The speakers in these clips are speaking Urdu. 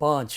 5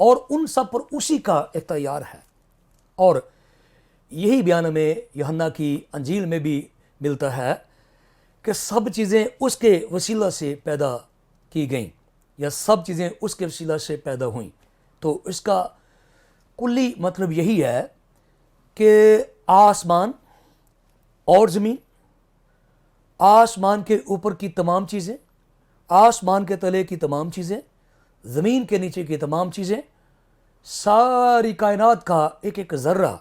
اور ان سب پر اسی کا اختیار ہے۔ اور یہی بیان میں یوحنا کی انجیل میں بھی ملتا ہے کہ سب چیزیں اس کے وسیلہ سے پیدا کی گئیں، یا سب چیزیں اس کے وسیلہ سے پیدا ہوئیں۔ تو اس کا کلی مطلب یہی ہے کہ آسمان اور زمین، آسمان کے اوپر کی تمام چیزیں، آسمان کے تلے کی تمام چیزیں، زمین کے نیچے کی تمام چیزیں، ساری کائنات کا ایک ایک ذرہ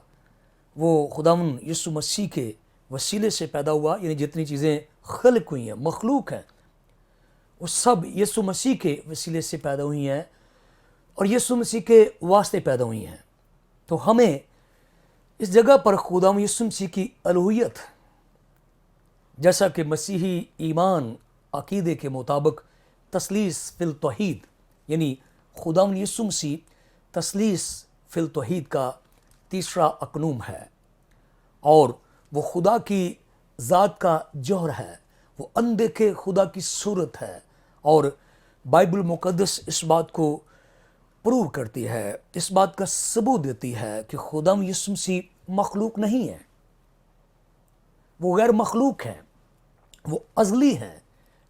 وہ خداوند یسوع مسیح کے وسیلے سے پیدا ہوا۔ یعنی جتنی چیزیں خلق ہوئی ہیں، مخلوق ہیں، وہ سب یسوع مسیح کے وسیلے سے پیدا ہوئی ہیں اور یسوع مسیح کے واسطے پیدا ہوئی ہیں۔ تو ہمیں اس جگہ پر خداوند یسوع مسیح کی الوہیت، جیسا کہ مسیحی ایمان عقیدے کے مطابق تثلیث فی التوحید، یعنی خداوند یسوع مسیح تثلیث فی التوحید کا تیسرا اقنوم ہے، اور وہ خدا کی ذات کا جوہر ہے، وہ اندیکھے خدا کی صورت ہے، اور بائبل مقدس اس بات کو پروو کرتی ہے، اس بات کا ثبوت دیتی ہے کہ خداوند یسوع مسیح مخلوق نہیں ہے، وہ غیر مخلوق ہیں، وہ ازلی ہیں،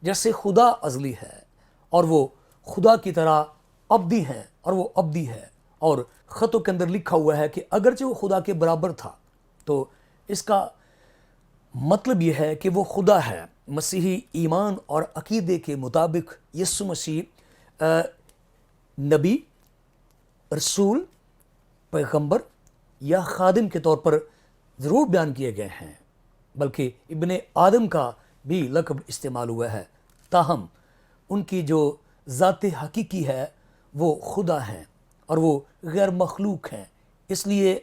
جیسے خدا ازلی ہے، اور وہ خدا کی طرح ابدی ہیں، اور وہ ابدی ہے۔ اور خطوں کے اندر لکھا ہوا ہے کہ اگرچہ وہ خدا کے برابر تھا، تو اس کا مطلب یہ ہے کہ وہ خدا ہے۔ مسیحی ایمان اور عقیدے کے مطابق یسوع مسیح نبی، رسول، پیغمبر یا خادم کے طور پر ضرور بیان کیے گئے ہیں، بلکہ ابن آدم کا بھی لقب استعمال ہوا ہے، تاہم ان کی جو ذات حقیقی ہے وہ خدا ہیں اور وہ غیر مخلوق ہیں۔ اس لیے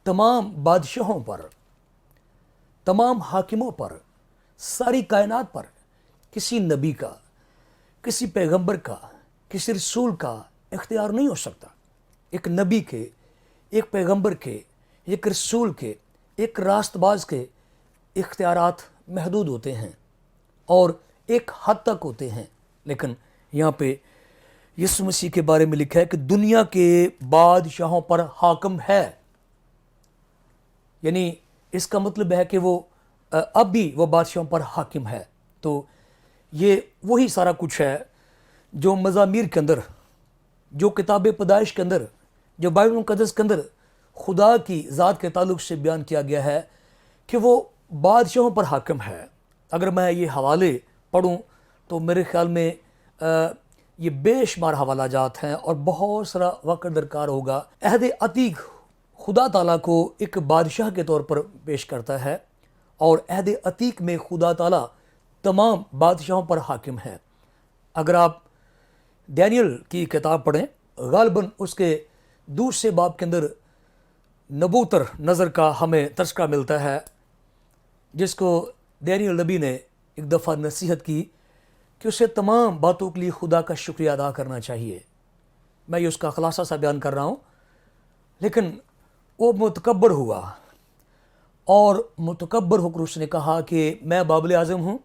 تمام بادشاہوں پر، تمام حاکموں پر، ساری کائنات پر کسی نبی کا، کسی پیغمبر کا، کسی رسول کا اختیار نہیں ہو سکتا۔ ایک نبی کے، ایک پیغمبر کے، ایک رسول کے، ایک راست باز کے اختیارات محدود ہوتے ہیں اور ایک حد تک ہوتے ہیں، لیکن یہاں پہ یسوع مسیح کے بارے میں لکھا ہے کہ دنیا کے بادشاہوں پر حاکم ہے۔ یعنی اس کا مطلب ہے کہ وہ اب بھی وہ بادشاہوں پر حاکم ہے۔ تو یہ وہی سارا کچھ ہے جو مزامیر کے اندر، جو کتاب پیدائش کے اندر، جو بائبل مقدس کے اندر خدا کی ذات کے تعلق سے بیان کیا گیا ہے کہ وہ بادشاہوں پر حاکم ہے۔ اگر میں یہ حوالے پڑھوں تو میرے خیال میں یہ بے شمار حوالہ جات ہیں اور بہت سارا وقت درکار ہوگا۔ عہد عتیق خدا تعالیٰ کو ایک بادشاہ کے طور پر پیش کرتا ہے، اور عہد عتیق میں خدا تعالیٰ تمام بادشاہوں پر حاکم ہے۔ اگر آپ ڈینیل کی کتاب پڑھیں، غالباً اس کے دوسرے باب کے اندر نبوتر نظر کا ہمیں تذکرہ ملتا ہے، جس کو ڈینیل نبی نے ایک دفعہ نصیحت کی کہ اسے تمام باتوں کے لیے خدا کا شکریہ ادا کرنا چاہیے۔ میں یہ اس کا خلاصہ سا بیان کر رہا ہوں، لیکن وہ متکبر ہوا، اور متکبر ہو کر اس نے کہا کہ میں بابل اعظم ہوں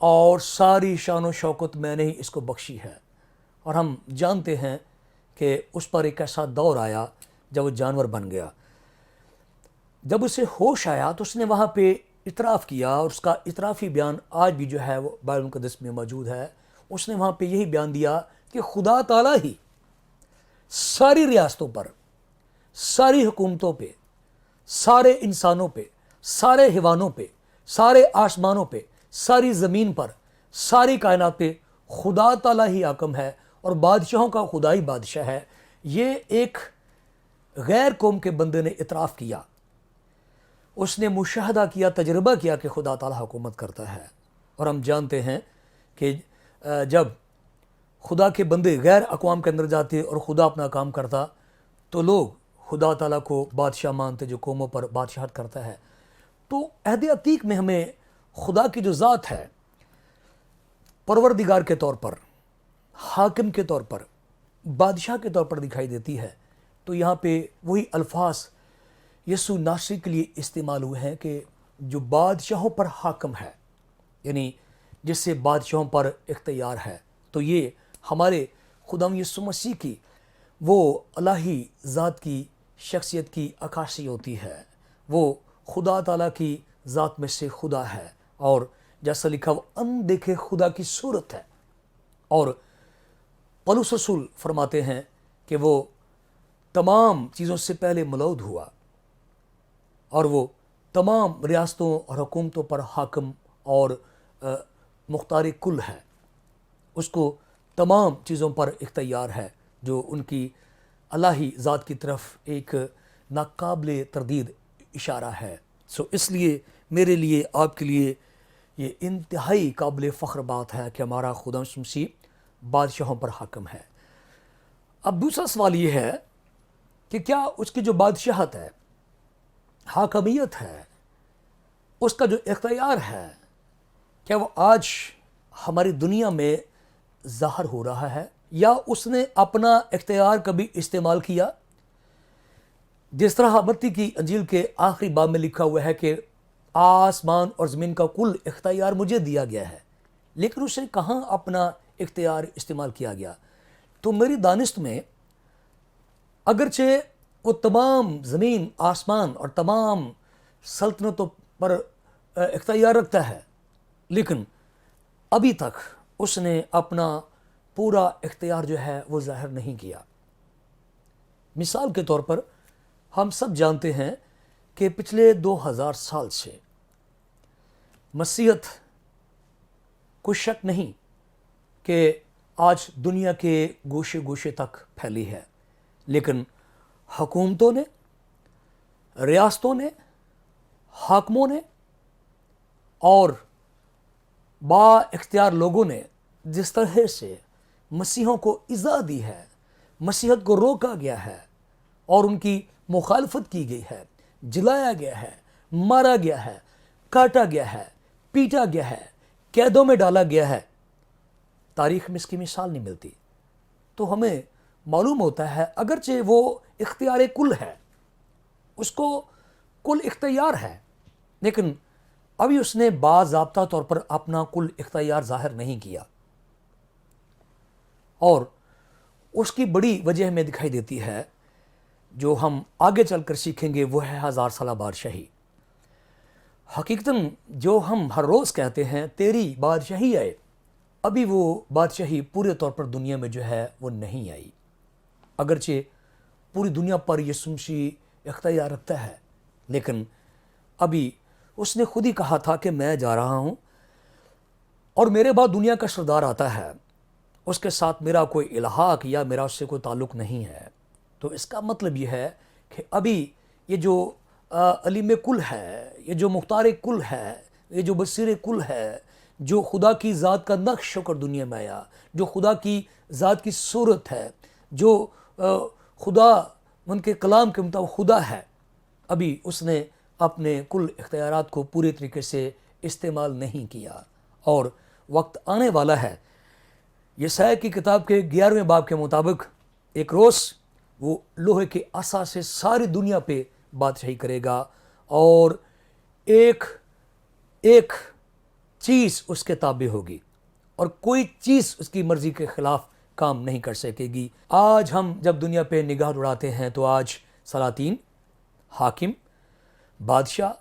اور ساری شان و شوکت میں نے ہی اس کو بخشی ہے۔ اور ہم جانتے ہیں کہ اس پر ایک ایسا دور آیا جب وہ جانور بن گیا۔ جب اسے ہوش آیا تو اس نے وہاں پہ اعتراف کیا، اور اس کا اعترافی بیان آج بھی جو ہے وہ بائبل مقدس میں موجود ہے۔ اس نے وہاں پہ یہی بیان دیا کہ خدا تعالیٰ ہی ساری ریاستوں پر، ساری حکومتوں پہ، سارے انسانوں پہ، سارے حیوانوں پہ، سارے آسمانوں پہ، ساری زمین پر، ساری کائنات پہ خدا تعالیٰ ہی حاکم ہے، اور بادشاہوں کا خدا ہی بادشاہ ہے۔ یہ ایک غیر قوم کے بندے نے اعتراف کیا، اس نے مشاہدہ کیا، تجربہ کیا کہ خدا تعالیٰ حکومت کرتا ہے۔ اور ہم جانتے ہیں کہ جب خدا کے بندے غیر اقوام کے اندر جاتے اور خدا اپنا کام کرتا تو لوگ خدا تعالیٰ کو بادشاہ مانتے جو قوموں پر بادشاہت کرتا ہے۔ تو عہد عتیق میں ہمیں خدا کی جو ذات ہے پروردگار کے طور پر، حاکم کے طور پر، بادشاہ کے طور پر دکھائی دیتی ہے۔ تو یہاں پہ وہی الفاظ یسوع ناصری کے لیے استعمال ہوئے ہیں کہ جو بادشاہوں پر حاکم ہے، یعنی جس سے بادشاہوں پر اختیار ہے۔ تو یہ ہمارے خداوند یسوع مسیح کی وہ الہی ذات کی شخصیت کی عکاسی ہوتی ہے، وہ خدا تعالیٰ کی ذات میں سے خدا ہے، اور جیسا لکھا وہ اندیکھے خدا کی صورت ہے۔ اور پولس رسول فرماتے ہیں کہ وہ تمام چیزوں سے پہلے مولود ہوا، اور وہ تمام ریاستوں اور حکومتوں پر حاکم اور مختار کل ہے۔ اس کو تمام چیزوں پر اختیار ہے، جو ان کی الہی ذات کی طرف ایک ناقابل تردید اشارہ ہے۔ اس لیے میرے لیے، آپ کے لیے یہ انتہائی قابل فخر بات ہے کہ ہمارا خدا یسوع مسیح بادشاہوں پر حاکم ہے۔ اب دوسرا سوال یہ ہے کہ کیا اس کی جو بادشاہت ہے، حاکمیت ہے، اس کا جو اختیار ہے، کیا وہ آج ہماری دنیا میں ظاہر ہو رہا ہے، یا اس نے اپنا اختیار کبھی استعمال کیا؟ جس طرح متی کی انجیل کے آخری باب میں لکھا ہوا ہے کہ آسمان اور زمین کا کل اختیار مجھے دیا گیا ہے، لیکن اسے کہاں اپنا اختیار استعمال کیا گیا؟ تو میری دانست میں اگرچہ وہ تمام زمین، آسمان اور تمام سلطنتوں پر اختیار رکھتا ہے، لیکن ابھی تک اس نے اپنا پورا اختیار جو ہے وہ ظاہر نہیں کیا۔ مثال کے طور پر ہم سب جانتے ہیں کہ پچھلے 2000 سال سے مسیحیت کو شک نہیں کہ آج دنیا کے گوشے گوشے تک پھیلی ہے، لیکن حکومتوں نے، ریاستوں نے، حاکموں نے اور با اختیار لوگوں نے جس طرح سے مسیحوں کو ایذا دی ہے، مسیحیت کو روکا گیا ہے اور ان کی مخالفت کی گئی ہے، جلایا گیا ہے، مارا گیا ہے، کاٹا گیا ہے، پیٹا گیا ہے، قیدوں میں ڈالا گیا ہے، تاریخ میں اس کی مثال نہیں ملتی۔ تو ہمیں معلوم ہوتا ہے اگرچہ وہ اختیار کل ہے، اس کو کل اختیار ہے، لیکن ابھی اس نے باضابطہ طور پر اپنا کل اختیار ظاہر نہیں کیا، اور اس کی بڑی وجہ ہمیں دکھائی دیتی ہے جو ہم آگے چل کر سیکھیں گے، وہ ہے 1000 سالہ بادشاہی۔ حقیقتاً جو ہم ہر روز کہتے ہیں تیری بادشاہی آئے، ابھی وہ بادشاہی پورے طور پر دنیا میں جو ہے وہ نہیں آئی، اگرچہ پوری دنیا پر یسوع مسیح اختیار رکھتا ہے، لیکن ابھی اس نے خود ہی کہا تھا کہ میں جا رہا ہوں اور میرے بعد دنیا کا سردار آتا ہے، اس کے ساتھ میرا کوئی الحاق یا میرا اس سے کوئی تعلق نہیں ہے۔ تو اس کا مطلب یہ ہے کہ ابھی یہ جو علیم کل ہے، یہ جو مختار کل ہے، یہ جو بصیر کل ہے، جو خدا کی ذات کا نقش ہو کر دنیا میں آیا، جو خدا کی ذات کی صورت ہے، جو خدا ان کے کلام کے مطابق خدا ہے، ابھی اس نے اپنے کل اختیارات کو پورے طریقے سے استعمال نہیں کیا، اور وقت آنے والا ہے۔ یسعیاہ کی کتاب کے 11ویں باب کے مطابق ایک روز وہ لوہے کے عصا سے ساری دنیا پہ بادشاہی کرے گا، اور ایک ایک چیز اس کے تابع ہوگی، اور کوئی چیز اس کی مرضی کے خلاف کام نہیں کر سکے گی۔ آج ہم جب دنیا پہ نگاہ اڑاتے ہیں تو آج سلاطین، حاکم، بادشاہ،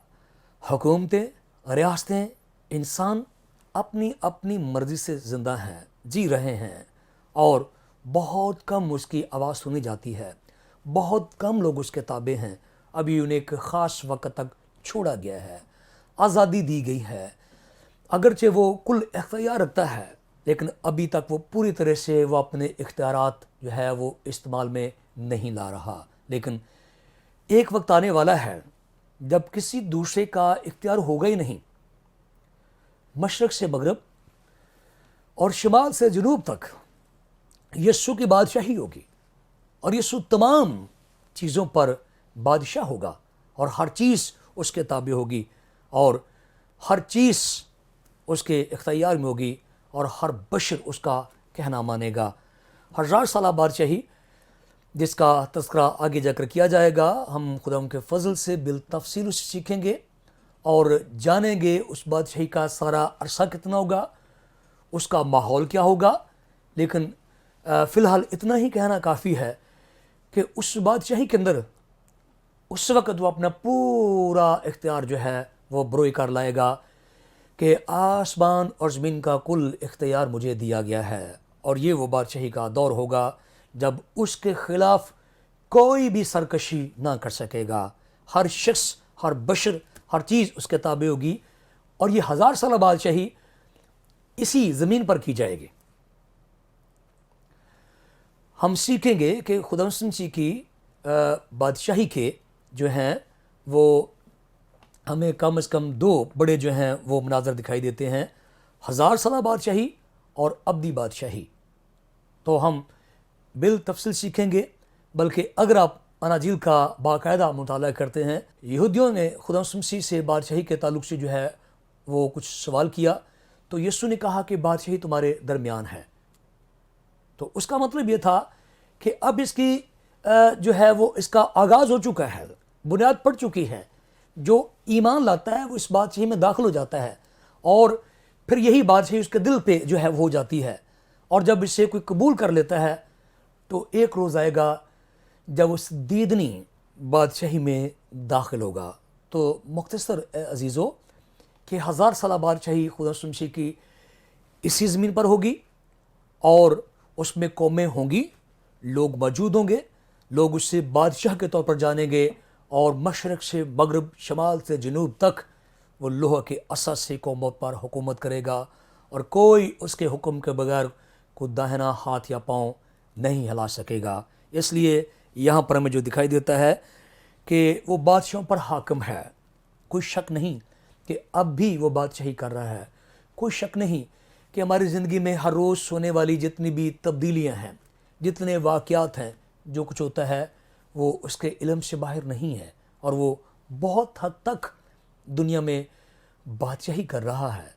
حکومتیں، ریاستیں، انسان اپنی اپنی مرضی سے زندہ ہیں، جی رہے ہیں، اور بہت کم اس کی آواز سنی جاتی ہے، بہت کم لوگ اس کے تابع ہیں۔ ابھی انہیں ایک خاص وقت تک چھوڑا گیا ہے، آزادی دی گئی ہے، اگرچہ وہ کل اختیار رکھتا ہے، لیکن ابھی تک وہ پوری طرح سے وہ اپنے اختیارات جو ہے وہ استعمال میں نہیں لا رہا۔ لیکن ایک وقت آنے والا ہے جب کسی دوسرے کا اختیار ہوگا ہی نہیں، مشرق سے مغرب اور شمال سے جنوب تک یسوع کی بادشاہی ہوگی، اور یسوع تمام چیزوں پر بادشاہ ہوگا، اور ہر چیز اس کے تابع ہوگی، اور ہر چیز اس کے اختیار میں ہوگی، اور ہر بشر اس کا کہنا مانے گا۔ 1000 سالہ بادشاہی جس کا تذکرہ آگے جا کر کیا جائے گا، ہم خدا ان کے فضل سے بالتفصیل اسے سیکھیں گے اور جانیں گے اس بادشاہی کا سارا عرصہ کتنا ہوگا، اس کا ماحول کیا ہوگا۔ لیکن فی الحال اتنا ہی کہنا کافی ہے کہ اس بادشاہی کے اندر اس وقت وہ اپنا پورا اختیار جو ہے وہ بروئے کر لائے گا کہ آسمان اور زمین کا کل اختیار مجھے دیا گیا ہے. اور یہ وہ بادشاہی کا دور ہوگا جب اس کے خلاف کوئی بھی سرکشی نہ کر سکے گا. ہر شخص، ہر بشر، ہر چیز اس کے تابع ہوگی. اور یہ 1000 سالہ بادشاہی اسی زمین پر کی جائے گی. ہم سیکھیں گے کہ خدا مسیح کی بادشاہی کے جو ہیں وہ ہمیں کم از کم 2 بڑے جو ہیں وہ مناظر دکھائی دیتے ہیں، 1000 سالہ بادشاہی اور ابدی بادشاہی. تو ہم بالتفصیل سیکھیں گے. بلکہ اگر آپ اناجیل کا باقاعدہ مطالعہ کرتے ہیں، یہودیوں نے خدا مسیح سے بادشاہی کے تعلق سے جو ہے وہ کچھ سوال کیا، تو یسوع نے کہا کہ بادشاہی تمہارے درمیان ہے. تو اس کا مطلب یہ تھا کہ اب اس کی جو ہے وہ اس کا آغاز ہو چکا ہے، بنیاد پڑ چکی ہے. جو ایمان لاتا ہے وہ اس بادشاہی میں داخل ہو جاتا ہے، اور پھر یہی بادشاہی اس کے دل پہ جو ہے وہ ہو جاتی ہے. اور جب اسے کوئی قبول کر لیتا ہے تو ایک روز آئے گا جب اس دیدنی بادشاہی میں داخل ہوگا. تو مختصر عزیزو کہ 1000 سالہ بادشاہی خدا مسیح کی اسی زمین پر ہوگی، اور اس میں قومیں ہوں گی، لوگ موجود ہوں گے، لوگ اس سے بادشاہ کے طور پر جانیں گے، اور مشرق سے مغرب، شمال سے جنوب تک وہ لوہے کے عصا سے قوموں پر حکومت کرے گا، اور کوئی اس کے حکم کے بغیر کو داہنا ہاتھ یا پاؤں نہیں ہلا سکے گا. اس لیے یہاں پر ہمیں جو دکھائی دیتا ہے کہ وہ بادشاہوں پر حاکم ہے. کوئی شک نہیں کہ اب بھی وہ بادشاہی کر رہا ہے. کوئی شک نہیں کہ ہماری زندگی میں ہر روز ہونے والی جتنی بھی تبدیلیاں ہیں، جتنے واقعات ہیں، جو کچھ ہوتا ہے وہ اس کے علم سے باہر نہیں ہے، اور وہ بہت حد تک دنیا میں بادشاہی کر رہا ہے.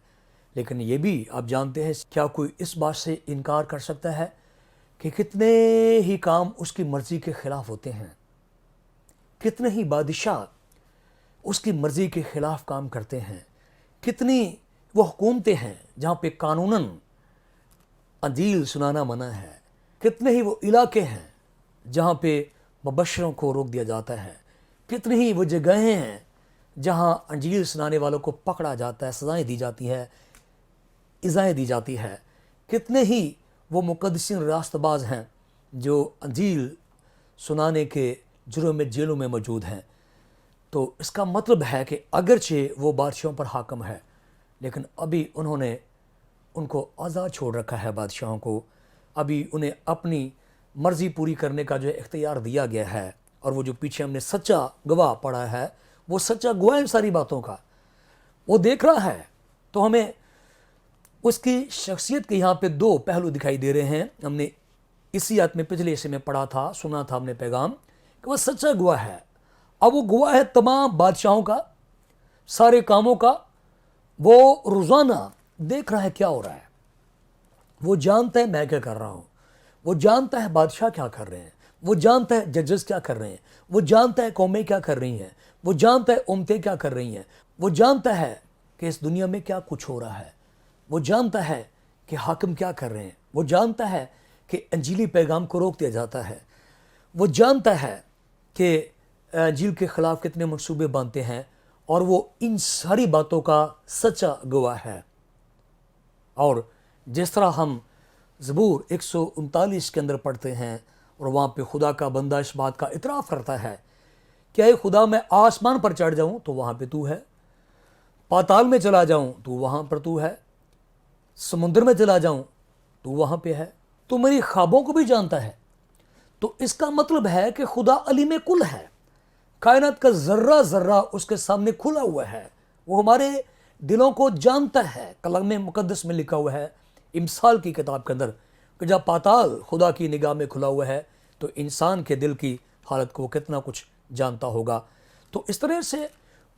لیکن یہ بھی آپ جانتے ہیں، کیا کوئی اس بات سے انکار کر سکتا ہے کہ کتنے ہی کام اس کی مرضی کے خلاف ہوتے ہیں، کتنے ہی بادشاہ اس کی مرضی کے خلاف کام کرتے ہیں، کتنی وہ حکومتیں ہیں جہاں پہ قانوناً انجیل سنانا منع ہے، کتنے ہی وہ علاقے ہیں جہاں پہ مبشروں کو روک دیا جاتا ہے، کتنی ہی وہ جگہیں ہیں جہاں انجیل سنانے والوں کو پکڑا جاتا ہے، سزائیں دی جاتی ہے، ایذائیں دی جاتی ہے. کتنے ہی وہ مقدسین راست باز ہیں جو انجیل سنانے کے جرم میں جیلوں میں موجود ہیں. تو اس کا مطلب ہے کہ اگرچہ وہ بادشاہوں پر حاکم ہے، لیکن ابھی انہوں نے ان کو آزاد چھوڑ رکھا ہے. بادشاہوں کو ابھی انہیں اپنی مرضی پوری کرنے کا جو اختیار دیا گیا ہے. اور وہ جو پیچھے ہم نے سچا گواہ پڑھا ہے، وہ سچا گواہ ان ساری باتوں کا، وہ دیکھ رہا ہے. تو ہمیں اس کی شخصیت کے یہاں پہ 2 پہلو دکھائی دے رہے ہیں. ہم نے اسی آیت میں پچھلے حصے میں پڑھا تھا، سنا تھا ہم نے پیغام، کہ وہ سچا گواہ ہے. اب وہ گواہ ہے تمام بادشاہوں کا، سارے کاموں کا. وہ روزانہ دیکھ رہا ہے کیا ہو رہا ہے، وہ جانتا ہے میں کیا کر رہا ہوں، وہ جانتا ہے بادشاہ کیا کر رہے ہیں، وہ جانتا ہے ججز کیا کر رہے ہیں، وہ جانتا ہے قومیں کیا کر رہی ہیں، وہ جانتا ہے امتیں کیا کر رہی ہیں، وہ جانتا ہے کہ اس دنیا میں کیا کچھ ہو رہا ہے، وہ جانتا ہے کہ حاکم کیا کر رہے ہیں، وہ جانتا ہے کہ انجیلی پیغام کو روک دیا جاتا ہے، وہ جانتا ہے کہ انجیل کے خلاف کتنے منصوبے بنتے ہیں، اور وہ ان ساری باتوں کا سچا گواہ ہے. اور جس طرح ہم زبور 139 کے اندر پڑھتے ہیں، اور وہاں پہ خدا کا بندہ اس بات کا اعتراف کرتا ہے کہ اے خدا، میں آسمان پر چڑھ جاؤں تو وہاں پہ تو ہے، پاتال میں چلا جاؤں تو وہاں پر تو ہے، سمندر میں چلا جاؤں تو وہاں پہ ہے، تو میری خوابوں کو بھی جانتا ہے. تو اس کا مطلب ہے کہ خدا علیم کل ہے. کائنات کا ذرہ ذرہ اس کے سامنے کھلا ہوا ہے. وہ ہمارے دلوں کو جانتا ہے. کلام مقدس میں لکھا ہوا ہے، امثال کی کتاب کے اندر، کہ جب پاتال خدا کی نگاہ میں کھلا ہوا ہے تو انسان کے دل کی حالت کو کتنا کچھ جانتا ہوگا. تو اس طرح سے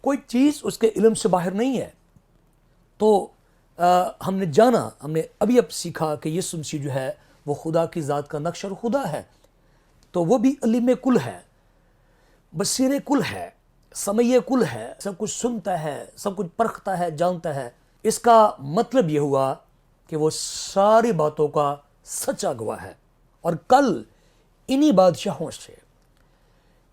کوئی چیز اس کے علم سے باہر نہیں ہے. تو ہم نے جانا، ہم نے ابھی اب سیکھا کہ یسوع مسیح جو ہے وہ خدا کی ذات کا نقش اور خدا ہے. تو وہ بھی علیم کل ہے، بصیر کل ہے، سمیع کل ہے، سب کچھ سنتا ہے، سب کچھ پرکھتا ہے، جانتا ہے. اس کا مطلب یہ ہوا کہ وہ ساری باتوں کا سچا گواہ ہے. اور کل انہی بادشاہوں سے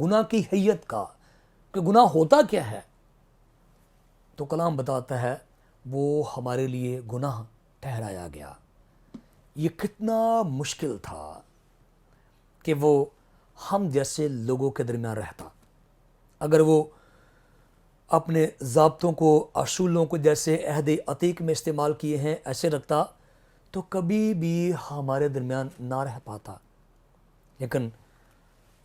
گناہ کی حیت کا کہ گناہ ہوتا کیا ہے، تو کلام بتاتا ہے وہ ہمارے لیے گناہ ٹھہرایا گیا۔ یہ کتنا مشکل تھا کہ وہ ہم جیسے لوگوں کے درمیان رہتا۔ اگر وہ اپنے ضابطوں کو، اصولوں کو جیسے عہد عتیق میں استعمال کیے ہیں ایسے رکھتا تو کبھی بھی ہمارے درمیان نہ رہ پاتا۔ لیکن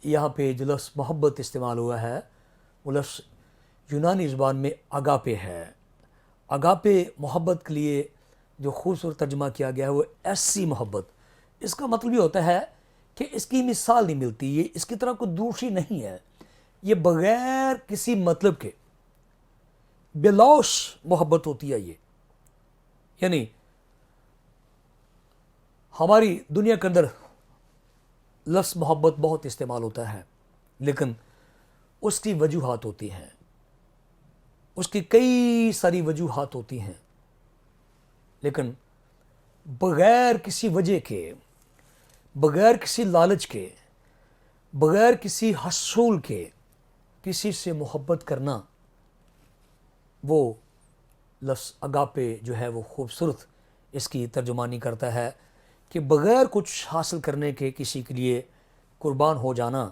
یہاں پہ جو لفظ محبت استعمال ہوا ہے وہ لفظ یونانی زبان میں اگاپے ہے۔ اگاپے محبت کے لیے جو خوبصورت ترجمہ کیا گیا ہے وہ ایسی محبت، اس کا مطلب یہ ہوتا ہے کہ اس کی مثال نہیں ملتی، یہ اس کی طرح کوئی دوسری نہیں ہے، یہ بغیر کسی مطلب کے بلاوش محبت ہوتی ہے۔ یہ یعنی ہماری دنیا کے اندر لفظ محبت بہت استعمال ہوتا ہے، لیکن اس کی وجوہات ہوتی ہیں، اس کی کئی ساری وجوہات ہوتی ہیں، لیکن بغیر کسی وجہ کے، بغیر کسی لالچ کے، بغیر کسی حصول کے کسی سے محبت کرنا، وہ لفظ اگاپے جو ہے وہ خوبصورت اس کی ترجمانی کرتا ہے کہ بغیر کچھ حاصل کرنے کے کسی کے لیے قربان ہو جانا،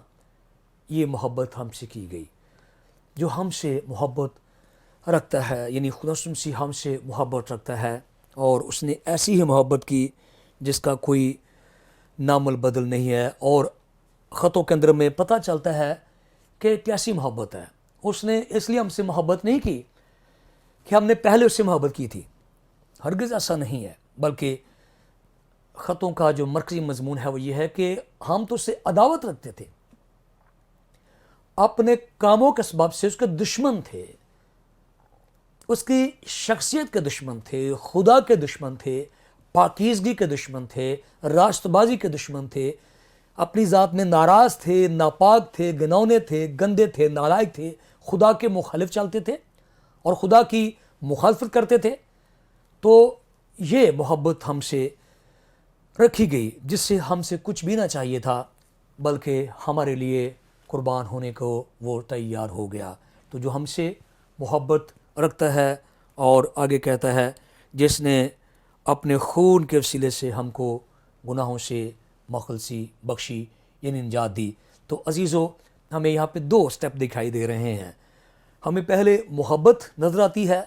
یہ محبت ہم سے کی گئی۔ جو ہم سے محبت رکھتا ہے، یعنی خدا مسیح ہم سے محبت رکھتا ہے، اور اس نے ایسی ہی محبت کی جس کا کوئی نام البدل نہیں ہے، اور خطوں کے اندر میں پتہ چلتا ہے کہ کیسی محبت ہے۔ اس نے اس لیے ہم سے محبت نہیں کی کہ ہم نے پہلے اس سے محبت کی تھی، ہرگز ایسا نہیں ہے، بلکہ خطوں کا جو مرکزی مضمون ہے وہ یہ ہے کہ ہم تو اس سے عداوت رکھتے تھے، اپنے کاموں کے سبب سے اس کے دشمن تھے، اس کی شخصیت کے دشمن تھے، خدا کے دشمن تھے، پاکیزگی کے دشمن تھے، راست بازی کے دشمن تھے، اپنی ذات میں ناراض تھے، ناپاک تھے، گنونے تھے، گندے تھے، نالائق تھے، خدا کے مخالف چلتے تھے اور خدا کی مخالفت کرتے تھے۔ تو یہ محبت ہم سے رکھی گئی جس سے ہم سے کچھ بھی نہ چاہیے تھا، بلکہ ہمارے لیے قربان ہونے کو وہ تیار ہو گیا۔ تو جو ہم سے محبت رکھتا ہے، اور آگے کہتا ہے جس نے اپنے خون کے وسیلے سے ہم کو گناہوں سے مخلصی بخشی، یعنی نجات دی۔ تو عزیزو، ہمیں یہاں پہ دو سٹیپ دکھائی دے رہے ہیں۔ ہمیں پہلے محبت نظر آتی ہے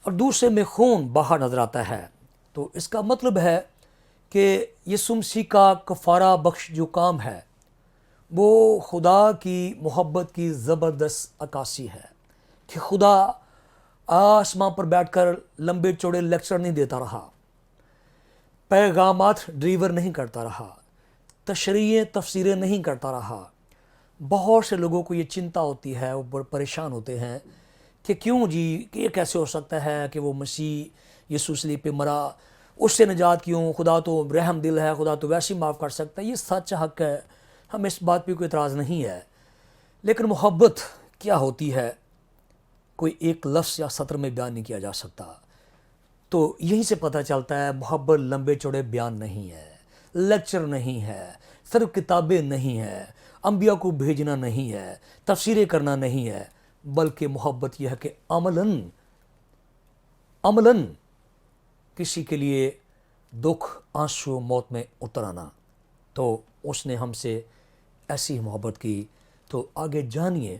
اور دوسرے میں خون بہا نظر آتا ہے۔ تو اس کا مطلب ہے کہ یسوع مسیح کا کفارہ بخش جو کام ہے وہ خدا کی محبت کی زبردست عکاسی ہے کہ خدا آسمان پر بیٹھ کر لمبے چوڑے لیکچر نہیں دیتا رہا، پیغامات ڈلیور نہیں کرتا رہا، تشریحیں تفسیریں نہیں کرتا رہا۔ بہت سے لوگوں کو یہ چنتا ہوتی ہے، وہ بڑے پریشان ہوتے ہیں کہ کیوں جی، یہ کیسے ہو سکتا ہے کہ وہ مسیح یسوع صلیب پہ مرا، اس سے نجات کیوں، خدا تو رحم دل ہے، خدا تو ویسے ہی معاف کر سکتا ہے۔ یہ سچ حق ہے، ہم اس بات پہ کوئی اعتراض نہیں ہے، لیکن محبت کیا ہوتی ہے کوئی ایک لفظ یا سطر میں بیان نہیں کیا جا سکتا۔ تو یہیں سے پتہ چلتا ہے محبت لمبے چوڑے بیان نہیں ہے، لیکچر نہیں ہے، صرف کتابیں نہیں ہیں، انبیاء کو بھیجنا نہیں ہے، تفسیریں کرنا نہیں ہے، بلکہ محبت یہ ہے کہ عملاً کسی کے لیے دکھ، آنسو، موت میں اتر آنا۔ تو اس نے ہم سے ایسی محبت کی۔ تو آگے جانیے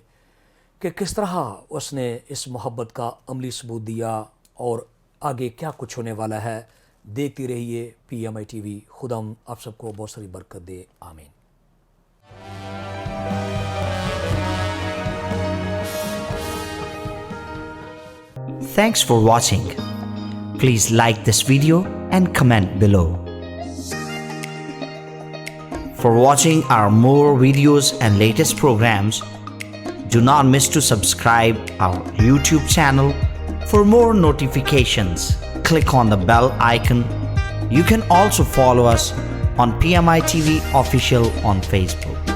کہ کس طرح اس نے اس محبت کا عملی ثبوت دیا اور آگے کیا کچھ ہونے والا ہے۔ دیکھتی رہیے PMI TV۔ خدا آپ سب کو بہت ساری برکت دے، آمین۔ Thanks for watching. Please like this video and comment below. For watching our more videos and latest programs, do not miss to subscribe our YouTube channel. For more notifications, click on the bell icon. You can also follow us on PMI TV Official on Facebook.